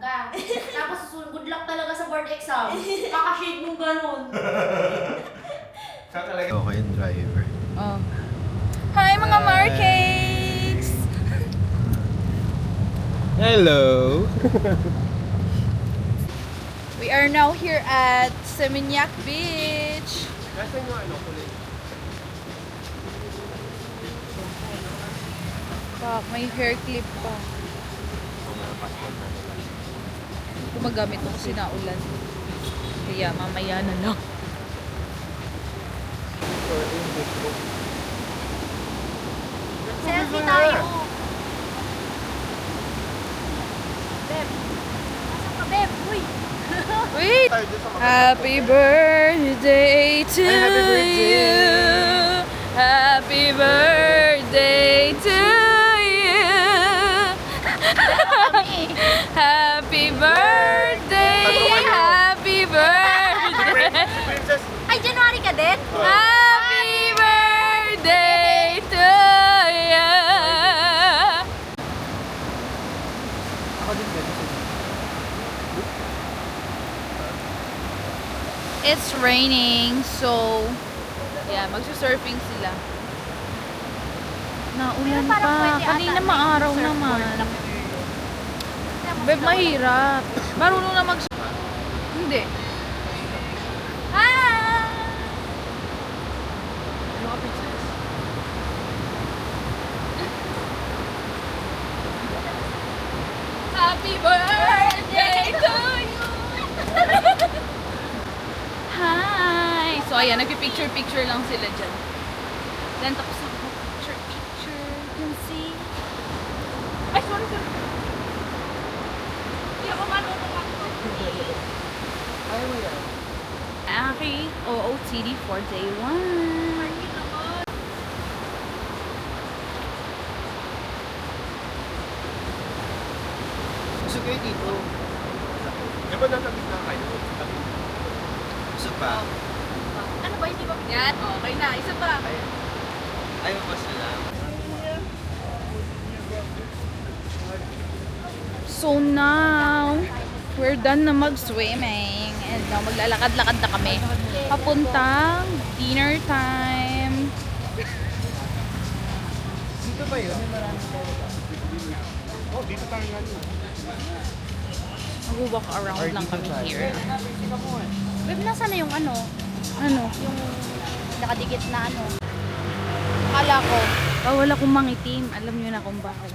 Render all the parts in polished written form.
ka. Tapos susunod, good luck talaga sa board exam. Kakashade mong ganun. Ako yung driver. Oh. Hi mga Marcakes! Hello! We are now here at Seminyak Beach. Nasaan yung ano kulay? Pak, may hair clip pa. Gumagamit ako sinaulan. Kaya mamaya na lang. Selfie tayo. Beb. Nasaan ka, Beb? Uy. Wait! Happy birthday to Ay, happy birthday. you. Happy birthday to you. Happy birthday. Happy birthday. Princess! Ay, January ka din? Happy birthday to you. Ako din ba? It's raining, so yeah, magsusurfing sila. Naulan Parang pa. pwede ata Kanina na maaraw surfboard naman. lang. Beb, mahirap. Marunong na mag... Hindi. Ah! Ano ka, princess? Happy birthday to you! Hi! So ayan, nagpipicture-picture lang sila dyan. Then tapos ako, picture-picture. You can see. Ay, sorry. Hindi ako marunong ako. Ay, mo yan. Aki, OOTD for day 1. Gusto ko yun dito. Di ba natabit na kayo? Gusto pa? Ano ba, hindi ba? Yan, okay na. Isa pa. Ayaw mas na lang. So now, we're done na mag-swimming. And now, maglalakad-lakad na kami. Papuntang dinner time. Dito ba yun? Oh, dito tayo nga yun. Mag-walk around lang kami here. Beb, nasa na yung ano? Ano? Yung nakadikit na ano? Akala ko, bawal akong mangitim. Alam niyo na kung bakit.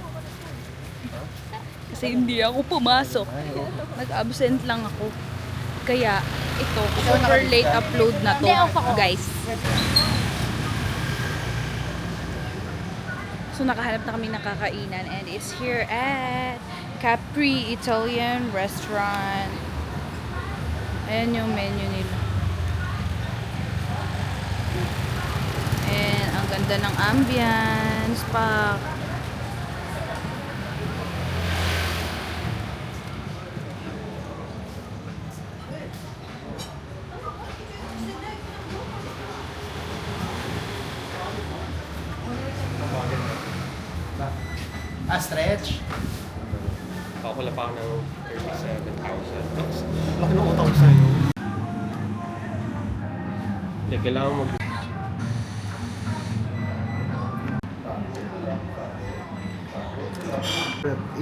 Kasi hindi ako pumasok. Nag-absent lang ako. Kaya, ito, super late upload na to, Hindi, off ako. guys. So, nakahanap na kami ng kakainan and it's here at Capri Italian Restaurant. Ayan yung menu nila. And ang ganda ng ambience pa. Stretch? Wala pa ako ng 37,000. Laki ng utang ko sa'yo. Hindi, kailangan mag...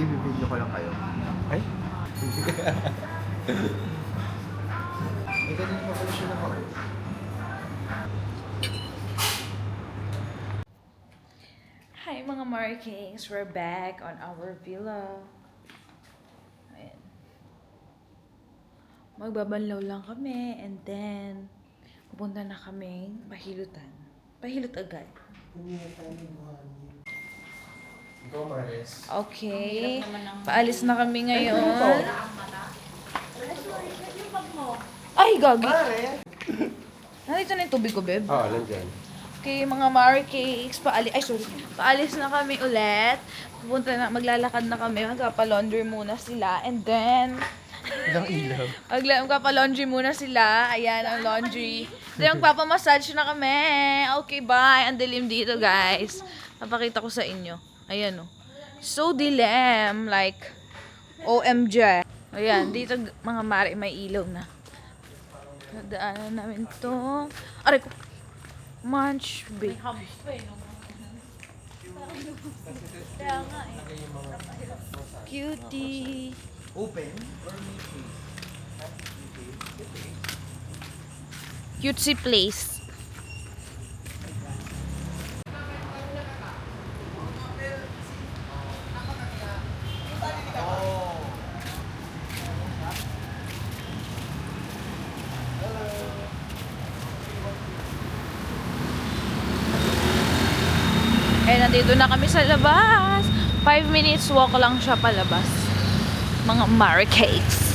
I-video ko lang kayo. Ay? May ganun pa pala siya na ako. Hi mga Markings! We're back on our villa. Ayan. Magbabanlaw lang kami and then pupunta na kaming pahilutan. Pahilot agad. Ikaw, Maris. Okay. Paalis na kami ngayon. Ay, gagi! Mare! Nandito na yung tubig ko, Beb. Oo, nandyan. Okay, mga Marcakes, paalis na kami ulit. Pupunta na, maglalakad na kami, magpapa-laundry muna sila, and then, Ilang ilaw. magpapa-laundry muna sila, ayan ang laundry. Then, magpapa-massage na kami. Okay, bye. Ang dilim dito, guys. Papakita ko sa inyo. Ayan, oh. So dilim, like, OMG. Ayan, dito mga mare may ilaw na. Nadaanan namin to. Aray ko. Munch May Bake. hubs pa eh. No? Kaya nga eh. Cutie. Open or maybe? Cutesy place. Eh, nandito na kami sa labas. 5 minutes walk lang siya palabas. Mga Mara cakes.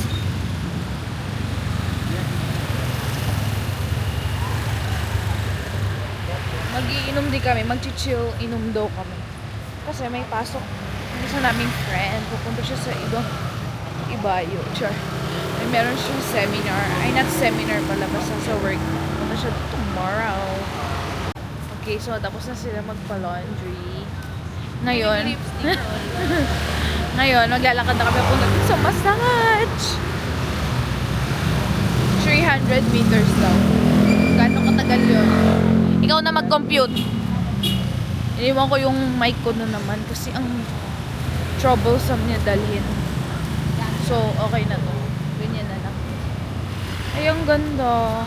Magiinom din kami. Mag-chill. Inom daw kami. Kasi may pasok. Isa naming friend. Pupunta siya sa ibang Ibayo. Char. May meron siyang seminar. Ay, not seminar pala. Basta sa work. Pupunta siya tomorrow. Okay, so tapos na sila magpa-laundry. Ngayon, ngayon, maglalakad na kami punta sa massage. 300 meters daw. Gano'ng katagal yun? Ikaw na mag-compute. Iniwan ko yung mic ko na naman kasi ang troublesome niya dalhin. So, okay na to. Ganyan na lang. Ay, ang ganda.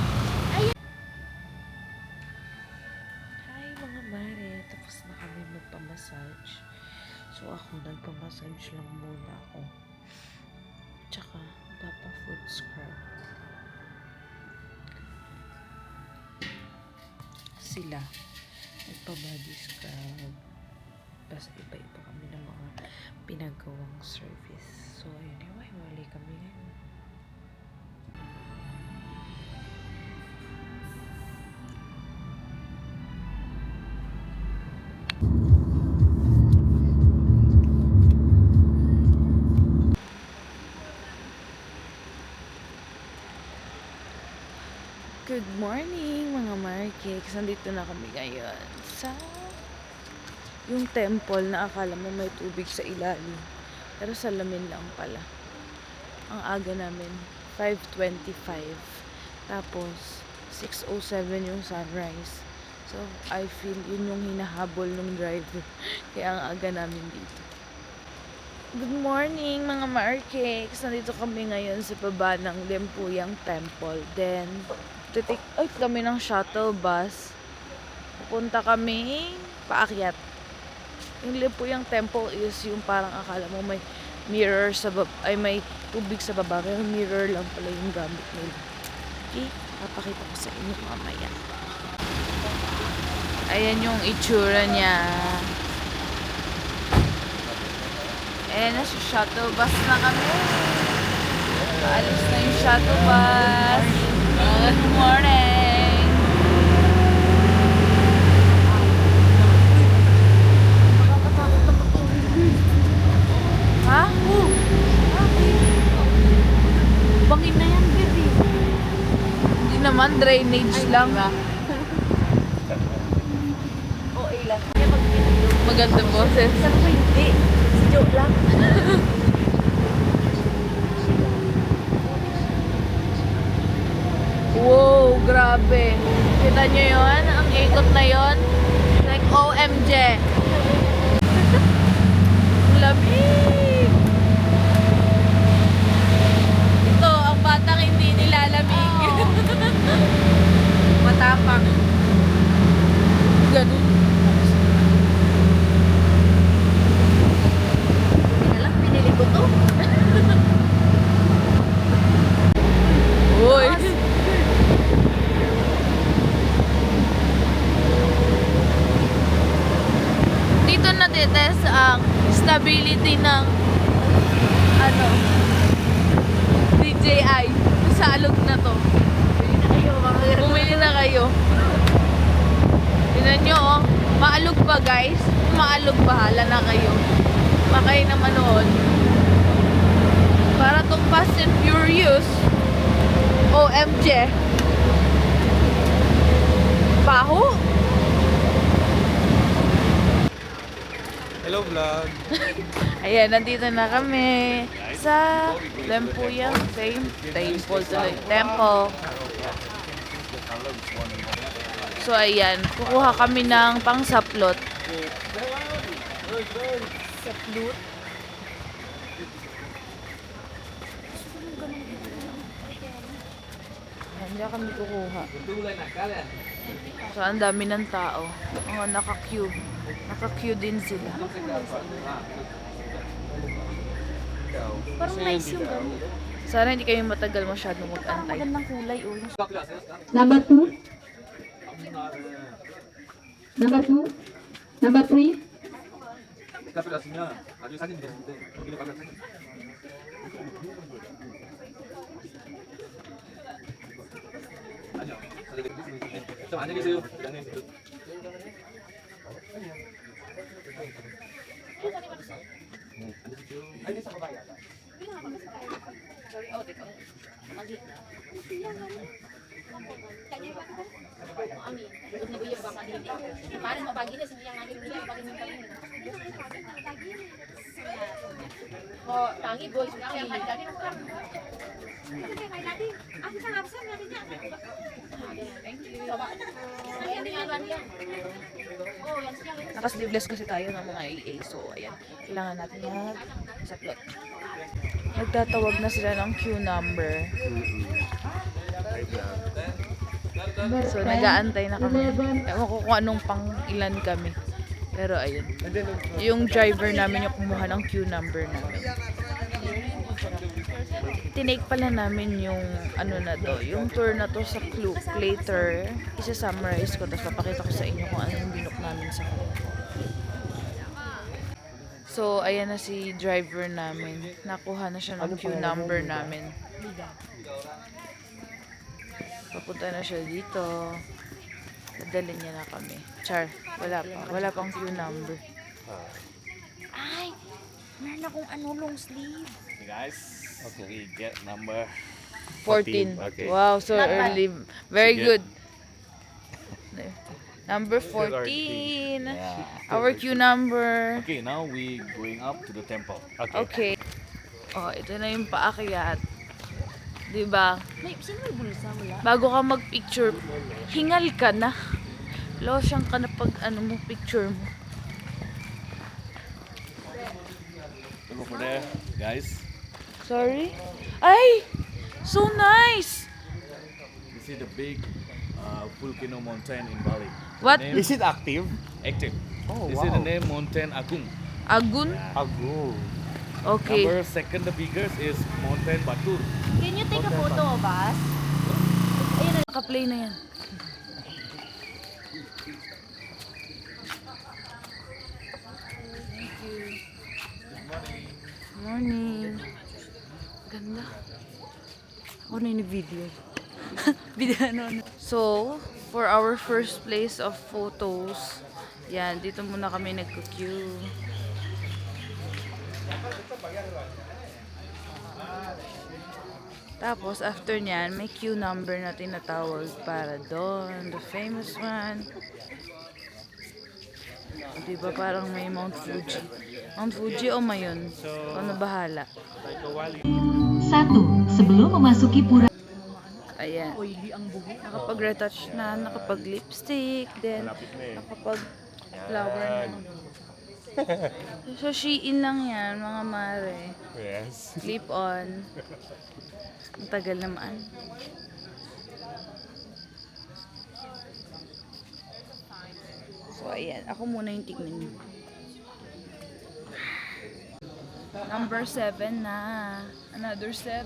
Tapos na kami magpamassage. So ako, nagpamassage lang muna ako. Tsaka, papa-foot scrub. Sila, nagpa-body scrub. Basta iba-iba kami ng mga pinagawang service. So, anyway, wali kami ngayon. Good morning mga Marikicks. Nandito na kami ngayon sa yung temple na akala mo may tubig sa ilalim. Pero salamin lang pala. Ang aga namin, 5:25. Tapos, 6:07 yung sunrise. So, I feel yun yung hinahabol ng driver. Kaya ang aga namin dito. Good morning mga Marikicks. Nandito kami ngayon sa baba ng Limpuyang Temple. Then, titik kami ng shuttle bus. Pupunta kami paakyat. Yung Limpuyang Temple is yung parang akala mo may mirror sa ay may tubig sa baba. Pero mirror lang pala yung gamit nila. Okay? Papakita ko sa inyo mamaya. Ayan yung itsura niya. Nasa shuttle bus na kami. Paalis na yung shuttle bus. Good morning. Ha? Bangin na yan, baby. Hindi naman, drainage lang. Okay lang. Maganda boses. Sabi ko hindi. Si joke lang. Wow, grabe. Kita nyo yun? Ang ikot na yun? Like OMG. Ang lamig. Ito, ang batang hindi nilalamig. Matapang. Ganun. Lang, pinili ko to. Uy. Dito na-test ang stability ng DJI sa alog na to. Bumili na kayo. Tingnan nyo, oh. Maalog pa, guys. Maalog, bahala na kayo. Makay na manood. Para tong Fast and Furious. OMG. Baho. Hello vlog! Ayan, nandito na kami sa Lempuyang Temple tuloy. Temple. So, ayan. Kukuha kami ng pang-saplot. Saplot? Hindi kami kukuha. So, ang dami ng tao. Oh, naka-queue. Naka-queue din sila. Parang nice yung gano'n. Sana hindi kayo matagal masyadong Parang mag-antay. magandang kulay, oh. Number 2. Number 2. Number 3. 카페 갔으면 나중에 사진 드렸는데 여기로 가면 사진. 아니요. 좀 안녕히 계세요. 안녕히 계세요. Oh, tangi boy, suka. Naka-sleeveless kasi tayo ng mga AA. So, ayan. Kailangan natin mag-saplot. Nagtatawag na sila ng queue number. So, nag-aantay na kami. Ewan ko kung anong pang ilan kami. Pero, ayun. Yung driver namin yung kumuha ng queue number namin. Tinake pala namin yung ano na to, yung tour na to sa Klook. Later, isa-summarize ko tapos papakita ko sa inyo kung ano yung binook namin sa Klook. So, ayan na si driver namin. Nakuha na siya ng queue number namin. Papunta na siya dito. Dadalhin niya na kami. Char, wala pa. Wala pang queue number. Ay, meron akong long sleeve. Hey guys, we get number 14. Okay. Wow, so Not bad. early. Very Sige. good. Number 14. Yeah. Our queue number. Okay, now we going up to the temple. Okay. Oh, ito na yung paakyat. 'Di ba? Sino may bulsa? Wala? Bago ka mag-picture, hingal ka na. Losyang ka na pag ano mo picture mo. Look over there, guys. Sorry? Ay! So nice! This is the big volcano mountain in Bali. What? Name Is it active? active. Oh, This is the name Mountain Agung. Agun? Ago. Okay. Number second, the biggest is Mountain Batur. Can you take a photo of us? Naka-play na yan. Morning. Ganda. Ako na yung video. Video ano. So, for our first place of photos, yan, dito muna kami nagko-queue. Tapos, after nyan, may queue number na tinatawag para doon. The famous one. O, diba parang may Mount Fuji. Mount Fuji o Mayon? Ano bahala? 1. Sebelum memasuki pura Ayan. Nakapag-retouch na, nakapag-lipstick, then nakapag-flower na. So, Shein lang yan, mga mare. Yes. Clip-on. Ang tagal naman. So, ayan. Ako muna yung tignan niyo. Number 7 na. Another 7.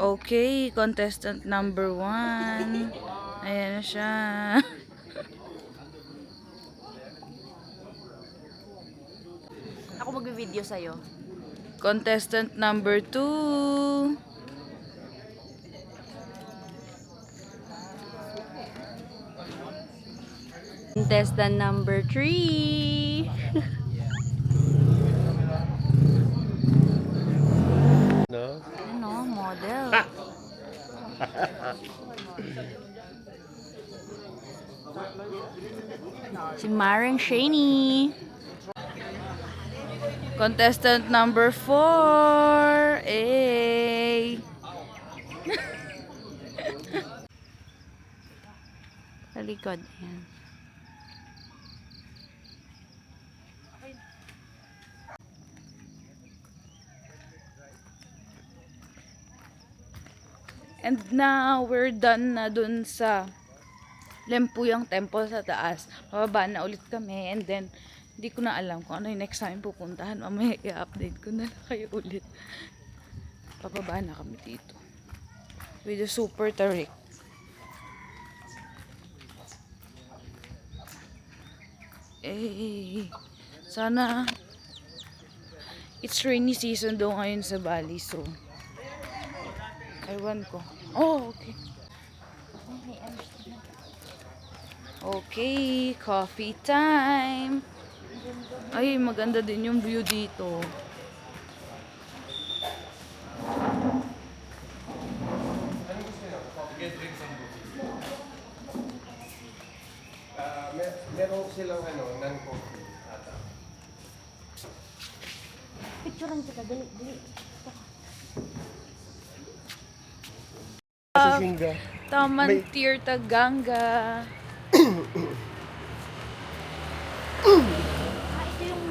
Okay, contestant number 1. Ayan na siya. Ako mag-video sa'yo. Contestant number 2. Contestant number 3. No? Ano, model. Si Maring Shani. Contestant number 4. Hey. Sa likod. Ayan. And now, we're done na dun sa Lempuyang Temple sa taas. Bababa na ulit kami. And then, hindi ko na alam kung ano yung next time pupuntahan. Mamaya i-update ko na lang kayo ulit. Bababa na kami dito. With the super tarik. Eh, sana it's rainy season daw ngayon sa Bali. So, ewan ko. Oh, okay. Okay, coffee time. Ay, maganda din yung view dito. Meron silang non-coffee ata. Picturean kita, dali. Susinga. Taman Tirtaganga. Ito yung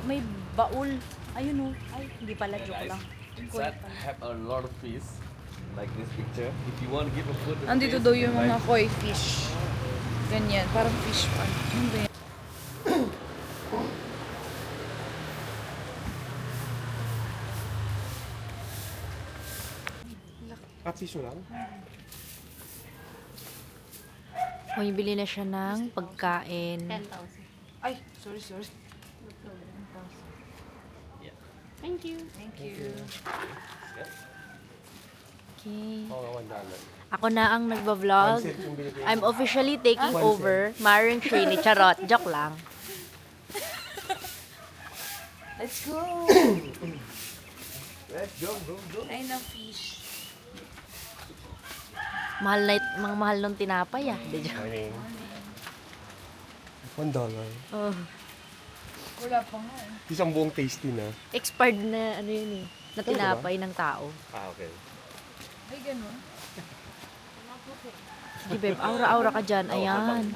may baul. Ayun Ay, hindi pala, joke lang. Inside have a lot of fish, like this picture. If you want to give a food to the Andito fish, daw yung mga like- koi fish. Ganyan, parang fish pan. Ano ba yan? Piso lang? Bumibili na siya ng pagkain. 10,000. Ay, sorry. Thank you. Thank you. Okay. Oo, $1. Ako na ang nagba-vlog. I'm officially taking over. Maring Shani. Charot. Joke lang. Let's go! Let's go. Ay, na fish. Mga mahal nung tinapay Di joke. Morning. $1. Oh. Wala pa nga eh. Isang buong tasty na. Expired na yun na tinapay ng tao. Okay. Ay, ganun. Sige, babe. Aura-aura ka dyan. Ayan.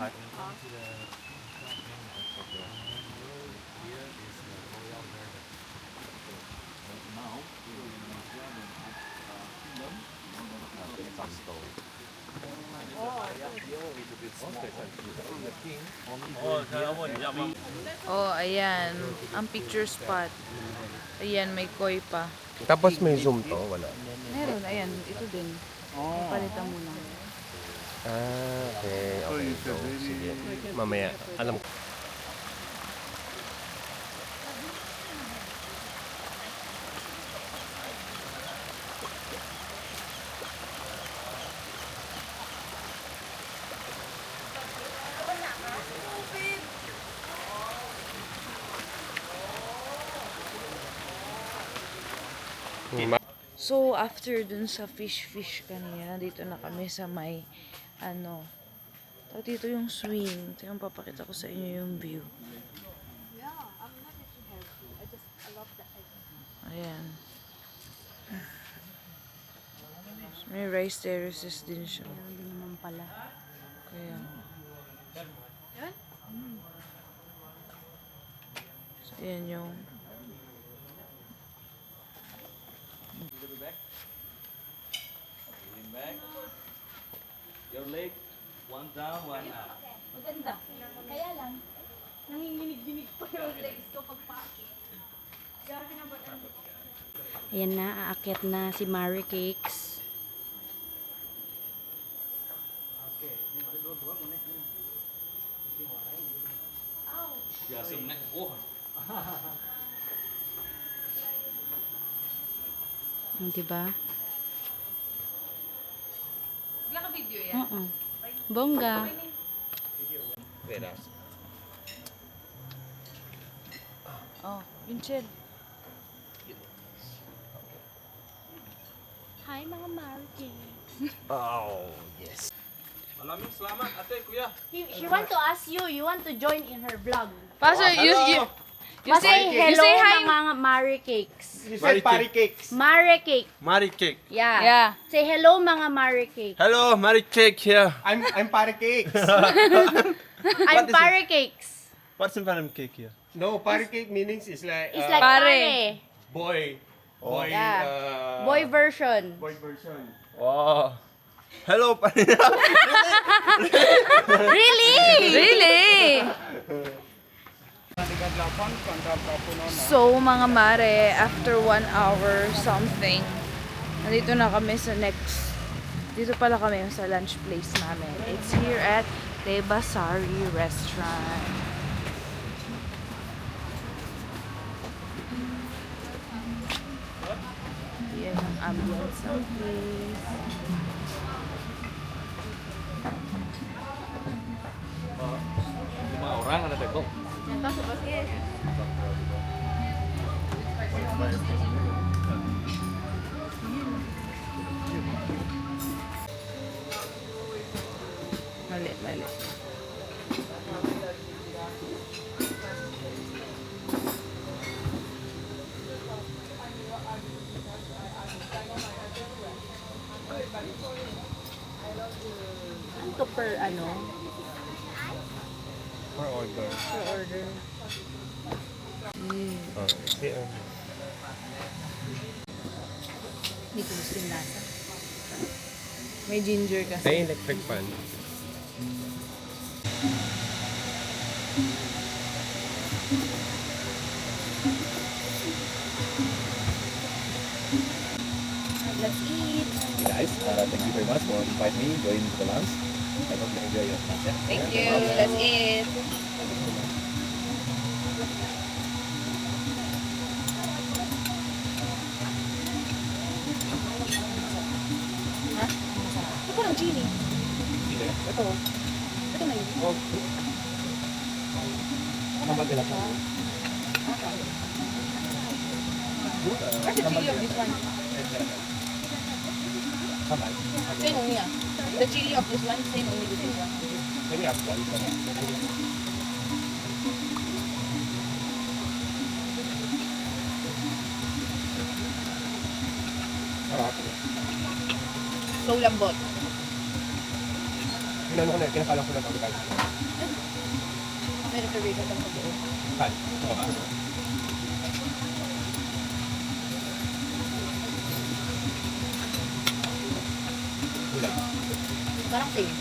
Oh, ayan. Ang picture spot. Ayan, may koi pa. Tapos may zoom to, wala. Meron, ayan. Ito din. Palitan mo lang. Okay. So, sige. Mamaya, alam ko. So, after dun sa fish kanina, dito na kami sa may, dito yung swing. Tingnan, papakita ko sa inyo yung view. Ayan. May rice terraces din siya. Meron din naman pala. Kaya. So, ayan yung Lean back. Your leg, one down, one up. Maganda. Kaya lang, nanginginig-ginig pa yung legs ko pagpakit. Ayan na, aakyat na si Mary Cakes. Yeah, so next. Oh. Diba? Wala ka video yan? Oo. Bongga. Veras. Oh, yung chill. Hi mga Mary Cakes. Oh, yes. Maraming salamat, ate, kuya. She want to ask you, you want to join in her vlog. Pastor, you Say hello you say hi. mga Mari Cakes. You said party cakes. Mari Cake. Mari cake. Yeah. Yeah. Say hello mga Mari Cake. Hello, Mari cake here. I'm party cakes. I'm Pare Cakes. What's in Mari cake here? No, party cake meanings is like, It's like Pare. Pare. boy. Boy, Yeah. Boy version. boy version. Wow. Hello, Really? Really? So, mga mare, after 1 hour something, nandito na kami sa next, dito pala kami sa lunch place namin. It's here at Tebasari Restaurant. Yan ang ambience ng place. Lima orang ada teko. Mali, mali. Ano to per ano? For order. Per order. Oh, here. Hindi ko gusto yung lasa. May ginger kasi. Ay, electric fan. Let's eat. Guys, thank you very much for inviting me join the lunch. I hope you enjoy your lunch. Yeah? Thank you. Let's eat. Ito ng chili. Ito. Ito na yun. Where's the chili of this one? Same only ah. The chili of this one, same only with this one. Maybe after one. So lambot. Kinano ko na, kinakalang ko na kami tayo. May reservation ng pag-uwi. Parang same.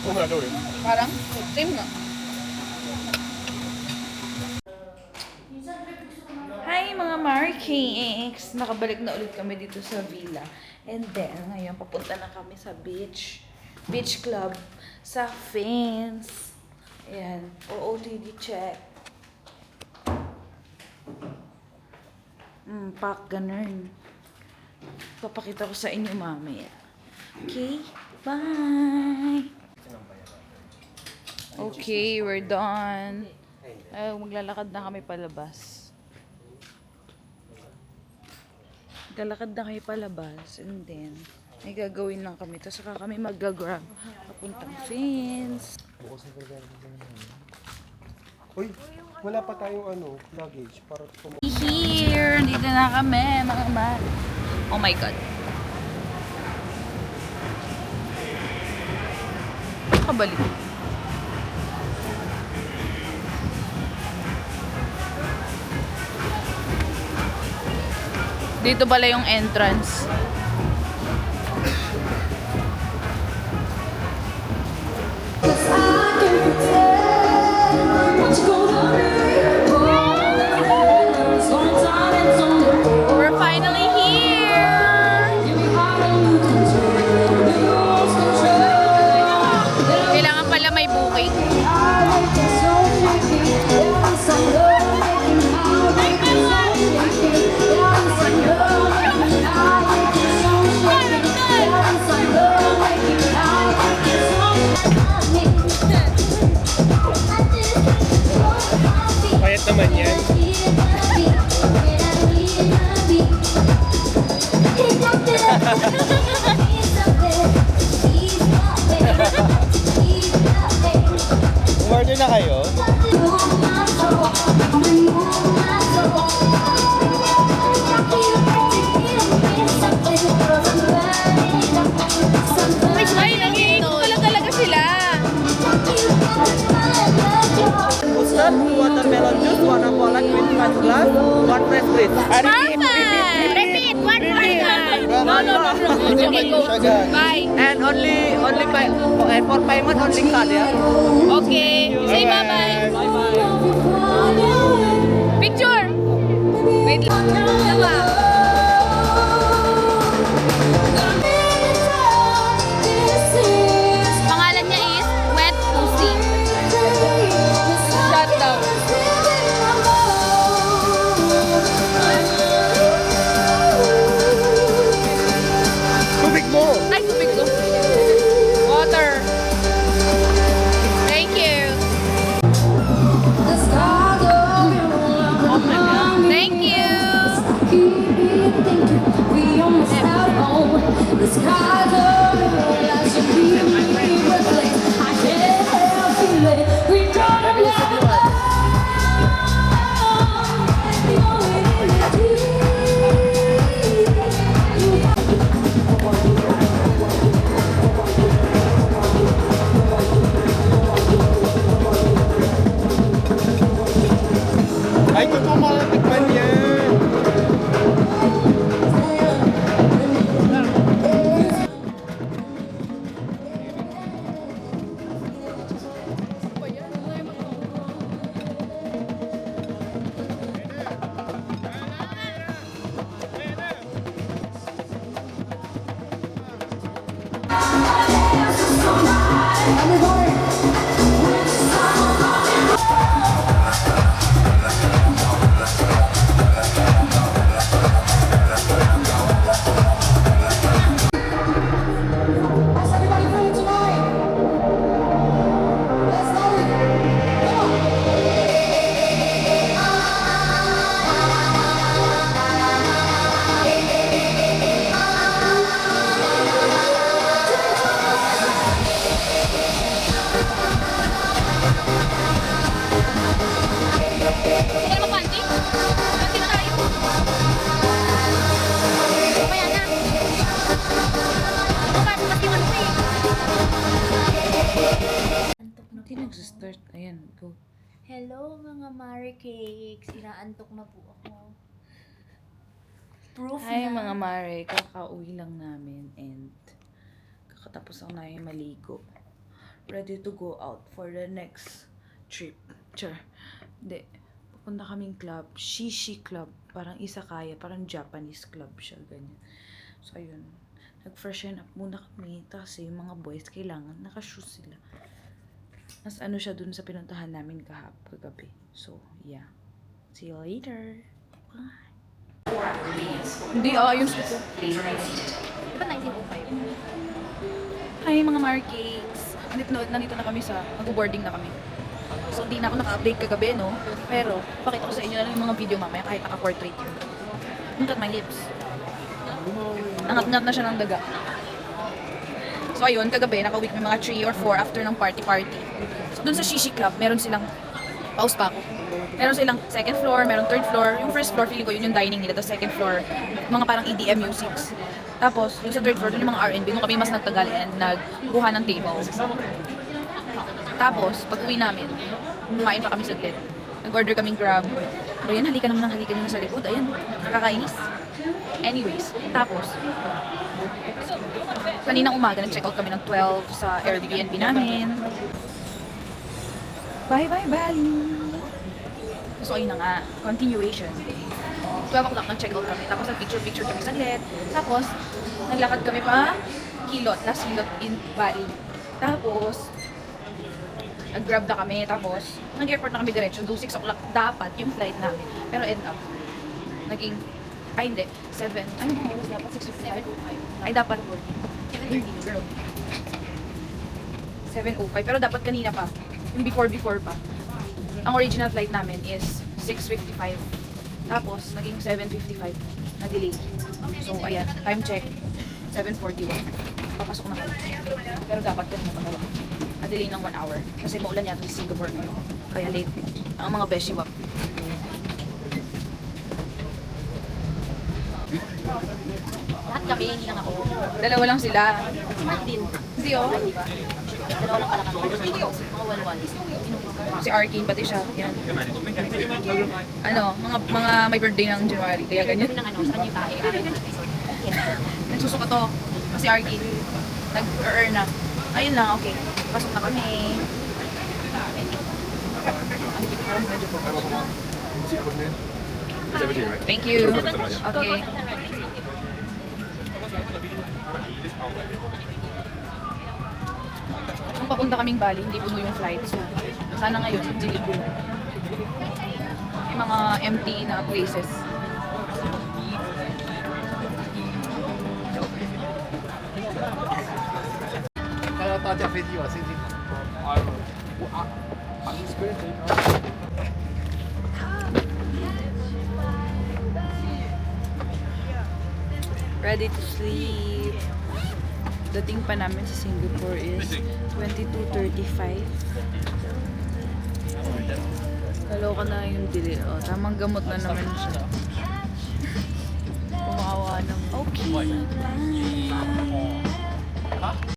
Kung wala daw eh. Parang same nga. Hi mga Markings! Nakabalik na ulit kami dito sa villa. And then, ngayon papunta na kami sa beach. Beach club sa Fins. Ayan. OOTD check. Pack ganun. Papakita ko sa inyo mamaya. Okay? Bye! Okay, we're done. Ay, maglalakad na kami palabas. Maglalakad na kami palabas. And then, may gagawin lang kami. Tapos saka kami mag-grab. Papuntang Fins. Uy, wala pa tayong luggage para Here! Dito na kami, mga man. Oh my God. Kabalik. Dito pala yung entrance. We're finally here! Kailangan pala may booking. tayo. Ay, nag-iikot pala talaga sila. Booster, 2 watermelon juice, 1 aqua light with 1 glass, 1 fresh juice. Perfect! Repeat! One more time! No. Okay, go. Bye. And only for payment only card, yeah? Okay. Say bye-bye. Picture! Wait lang. Dalawa. Pangalan niya is Wet Pussy. Shut down. Tubig mo! Ay, tubig ko. Water. Thank you. Thank you. Ay, totoo mga tikman yan. Hindi ka mapanti? Panti na tayo. Mamaya na. Bakit pati man mo eh? Hindi nagsistart. Ayan, go. Hello mga Mari Cakes! Inaantok na po ako. Proof Hi na. mga mare, kakauwi lang namin and kakatapos lang namin maligo. Ready to go out for the next trip. Hindi. Pupunta kaming club. Shishi Club. Parang isakaya. Parang Japanese club siya. Ganyan. So, ayun. Nag-freshen up muna kami. Kasi yung mga boys, kailangan nakashoes sila. Mas ano siya dun sa pinuntahan namin kagabi. So, yeah. See you later. Bye. Hindi, ayun ko. Diba 1905? Hi mga Marcakes! Nandito na kami sa, mag-boarding na kami. So hindi na ako naka-update kagabi, no? Pero, pakita ko sa inyo na lang yung mga video mamaya kahit naka-portrait yun. Look at my lips. Angat-ngat na siya ng daga. So ayun, kagabi, naka-week may mga 3 or 4 after ng party-party. So dun sa Shishi Club, meron silang, pause pa ako. Meron silang second floor, meron third floor. Yung first floor, feeling ko yun yung dining nila. Tapos second floor, mga parang EDM musics. Tapos, yung sa third floor, dun yung mga R&B. Nung kami mas nagtagal and nagkuha ng table. Tapos, pag uwi namin, kumain pa kami saglit. Nag-order kaming Grab. O yan, halika naman sa likod. Ayan, nakakainis. Anyways, tapos, kaninang umaga, nag-check out kami ng 12 sa Airbnb namin. Bye-bye, Bali! So, ayun na nga, continuation. 12 o'clock nag-check out kami. Tapos, nag-picture kami saglit. Tapos, naglakad kami pa Hilot, last Hilot in Bali. Tapos, nag-grab na kami. Tapos, nag-airport na kami diretso. Do 6 o'clock dapat yung flight namin. Pero end up, naging, hindi, 7. Ano yung oras dapat? 6:55? Ay, dapat 7:30, girl. 7:05. Pero dapat kanina pa. Yung before pa. Ang original flight namin is 6:55. Tapos, naging 7:55 na delay. So, ayan. Time check. 7:41. Papasok na kami. Pero dapat kanina pa kami. Na-delay ng 1 hour. Kasi maulan yata sa Singapore ngayon. Kaya late. Ang mga beshiwap. Lahat kami, hindi lang ako. Dalawa lang sila. Smart din. Hindi oh. Dalawa lang pala kami. Mga walwal. Si Arkin, pati siya. Yan. Ano, mga may birthday ng January. Kaya ganyan. Ng ano, saan yung tae? Nagsusuka to. Si Arkin. Nag-earn na. Ayun lang, okay. Pasok na kami. Thank you. Okay. Kung papunta kaming Bali, hindi puno yung flight. So, sana ngayon, hindi puno. May mga empty na places. Ready to sleep. Dating pa namin sa Singapore is 22:35. Kaloka na yung dili. Oh, tamang gamot na naman siya. Kumawa ng okay.